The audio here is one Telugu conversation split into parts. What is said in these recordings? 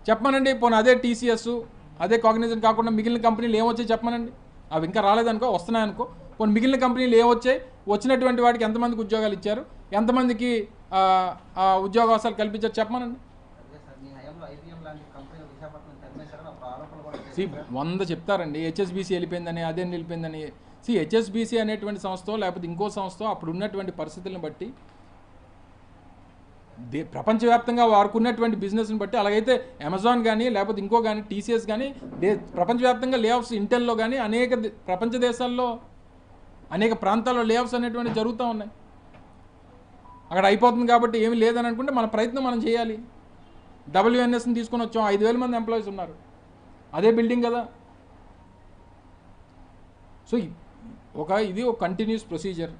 చెప్పమనండి. పోనీ అదే టీసీఎస్, అదే కాగ్నిజెంట్ కాకుండా మిగిలిన కంపెనీలు ఏమొచ్చాయి చెప్పమనండి. అవి ఇంకా రాలేదనుకో, వస్తున్నాయనుకో. పోనీ మిగిలిన కంపెనీలు ఏమొచ్చాయి, వచ్చినటువంటి వాటికి ఎంతమందికి ఉద్యోగాలు ఇచ్చారు, ఎంతమందికి ఉద్యోగావకాశాలు కల్పించారు చెప్పమనండి. 100 చెప్తారండి. హెచ్ఎస్బీసీ వెళ్ళిపోయిందని, అదే వెళ్ళిపోయిందని. హెచ్ఎస్బీసీ అనేటువంటి సంస్థ లేకపోతే ఇంకో సంస్థ అప్పుడు ఉన్నటువంటి పరిస్థితులను బట్టి, ప్రపంచవ్యాప్తంగా వారికి ఉన్నటువంటి బిజినెస్ని బట్టి, అలాగైతే అమెజాన్ కానీ లేకపోతే ఇంకో కానీ టీసీఎస్ కానీ ప్రపంచవ్యాప్తంగా లే ఆఫ్స్, ఇంటెల్లో కానీ అనేక ప్రపంచ దేశాల్లో అనేక ప్రాంతాల్లో లే ఆఫ్స్ అనేటువంటి జరుగుతూ ఉన్నాయి. అక్కడ అయిపోతుంది కాబట్టి ఏమీ లేదని అనుకుంటే మన ప్రయత్నం మనం చేయాలి. WNSని తీసుకొని వచ్చాం, 5,000 మంది ఎంప్లాయీస్ ఉన్నారు. అదే బిల్డింగ్ కదా. సో ఇది ఒక కంటిన్యూస్ ప్రొసీజర్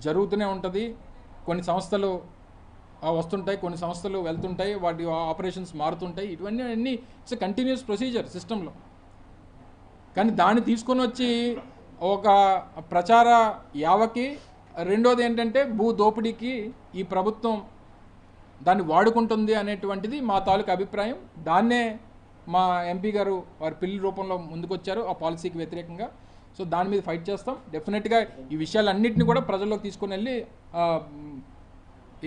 జరుగుతూనే ఉంటుంది. కొన్ని సంస్థలు వస్తుంటాయి, కొన్ని సంస్థలు వెళ్తుంటాయి, వాటి ఆపరేషన్స్ మారుతుంటాయి. ఇవన్నీ ఇట్స్ కంటిన్యూస్ ప్రొసీజర్ సిస్టంలో. కానీ దాన్ని తీసుకొని వచ్చి ఒక ప్రచార యావకి, రెండోది ఏంటంటే భూ దోపిడీకి ఈ ప్రభుత్వం దాన్ని వాడుకుంటుంది అనేటువంటిది మా తాలూకు అభిప్రాయం. దాన్నే మా ఎంపీ గారు వారి పిల్లి రూపంలో ముందుకొచ్చారు ఆ పాలసీకి వ్యతిరేకంగా. సో దాని మీద ఫైట్ చేస్తాం. డెఫినెట్గా ఈ విషయాలన్నింటినీ కూడా ప్రజల్లోకి తీసుకొని వెళ్ళి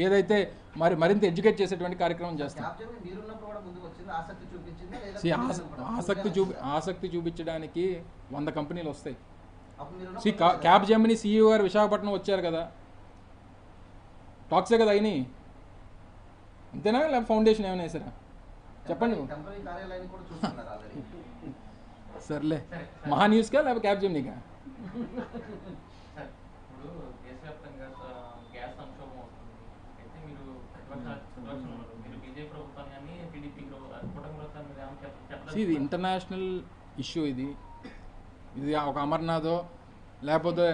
ఏదైతే మరింత ఎడ్యుకేట్ చేసేటువంటి కార్యక్రమం చేస్తాం. ఆసక్తి చూపించడానికి 100 కంపెనీలు వస్తాయి. క్యాబ్ జెమిని CEO గారు విశాఖపట్నం వచ్చారు కదా, టాక్సే కదా అయినాయి, అంతేనా? లేకపోతే ఫౌండేషన్ ఏమైనా వేసారా చెప్పండి. సర్లే, మహా న్యూస్కా లేకపోతే క్యాబ్ జెమినికా? ఇది ఇంటర్నేషనల్ ఇష్యూ. ఇది ఒక అమర్నాథో లేకపోతే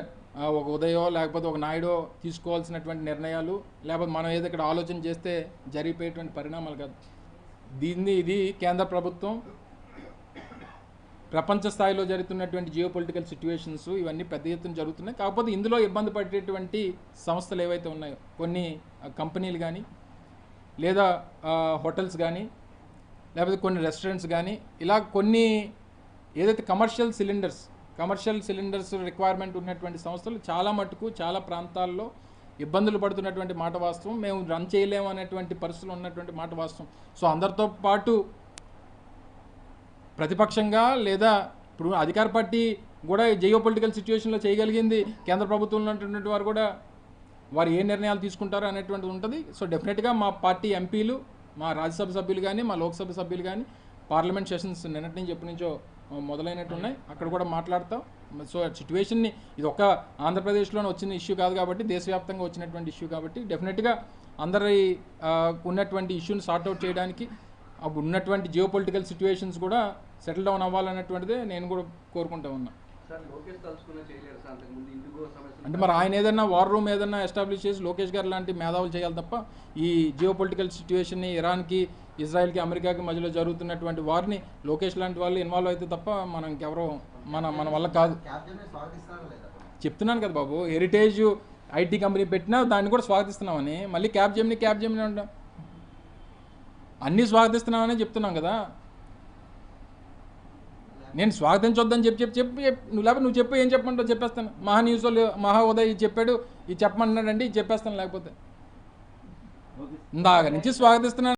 ఒక ఉదయో లేకపోతే ఒక నాయుడో తీసుకోవాల్సినటువంటి నిర్ణయాలు, లేకపోతే మనం ఏదో ఇక్కడ ఆలోచన చేస్తే జరిగిపోయేటువంటి పరిణామాలు కాదు. ఇది కేంద్ర ప్రభుత్వం ప్రపంచ స్థాయిలో జరుగుతున్నటువంటి జియోపొలిటికల్ సిచ్యువేషన్స్ ఇవన్నీ పెద్ద ఎత్తున జరుగుతున్నాయి. కాకపోతే ఇందులో ఇబ్బంది పడేటువంటి సంస్థలు ఏవైతే ఉన్నాయో, కొన్ని కంపెనీలు కానీ లేదా హోటల్స్ కానీ లేకపోతే కొన్ని రెస్టారెంట్స్ కానీ, ఇలా కొన్ని ఏదైతే కమర్షియల్ సిలిండర్స్ రిక్వైర్మెంట్ ఉన్నటువంటి సంస్థలు చాలా మటుకు చాలా ప్రాంతాల్లో ఇబ్బందులు పడుతున్నటువంటి మాట వాస్తవం. మేము రన్ చేయలేము అనేటువంటి పరిస్థితులు ఉన్నటువంటి మాట వాస్తవం. సో అందరితో పాటు ప్రతిపక్షంగా లేదా ఇప్పుడు అధికార పార్టీ కూడా జియో పొలిటికల్ సిచ్యువేషన్లో చేయగలిగింది, కేంద్ర ప్రభుత్వంలో ఉన్నటువంటి వారు కూడా వారు ఏ నిర్ణయాలు తీసుకుంటారో అనేటువంటిది ఉంటుంది. సో డెఫినెట్గా మా పార్టీ ఎంపీలు, మా రాజ్యసభ సభ్యులు కానీ మా లోక్సభ సభ్యులు కానీ పార్లమెంట్ సెషన్స్ నిన్నటి నుంచి ఎప్పటి నుంచో మొదలైనట్టు ఉన్నాయి, అక్కడ కూడా మాట్లాడతాం. సో సిచ్యువేషన్ని, ఇది ఒక ఆంధ్రప్రదేశ్లోనే వచ్చిన ఇష్యూ కాదు కాబట్టి, దేశవ్యాప్తంగా వచ్చినటువంటి ఇష్యూ కాబట్టి డెఫినెట్గా అందరి ఉన్నటువంటి ఇష్యూని సార్ట్అవుట్ చేయడానికి, అప్పుడు ఉన్నటువంటి జియో పొలిటికల్ సిచ్యువేషన్స్ కూడా సెటిల్ డౌన్ అవ్వాలన్నటువంటిదే నేను కూడా కోరుకుంటూ ఉన్నా. అంటే మరి ఆయన ఏదైనా వార్ రూమ్ ఏదైనా ఎస్టాబ్లిష్ చేసి లోకేష్ గారు లాంటి మేధావులు చేయాలి తప్ప, ఈ జియో పొలిటికల్ సిచ్యువేషన్ని, ఇరాన్కి ఇజ్రాయెల్కి అమెరికాకి మధ్యలో జరుగుతున్నటువంటి వారిని లోకేష్ లాంటి వాళ్ళు ఇన్వాల్వ్ అయితే తప్ప మనం ఇంకెవరో మన వల్ల కాదు. చెప్తున్నాను కదా బాబు, హెరిటేజ్ ఐటీ కంపెనీ పెట్టినా దాన్ని కూడా స్వాగతిస్తున్నామని, మళ్ళీ క్యాబ్ జెమిని అంటాం. అన్నీ స్వాగతిస్తున్నామని చెప్తున్నాం కదా. నేను స్వాగతించొద్దని చెప్పి నువ్వు చెప్పు, ఏం చెప్పమంటావు చెప్పేస్తాను. మహా న్యూస్లో మహా ఉదయ్ చెప్పాడు, ఇది చెప్పమంటున్నాడండి, ఇది చెప్పేస్తాను. లేకపోతే ఇందాక నుంచి స్వాగతిస్తున్నాను.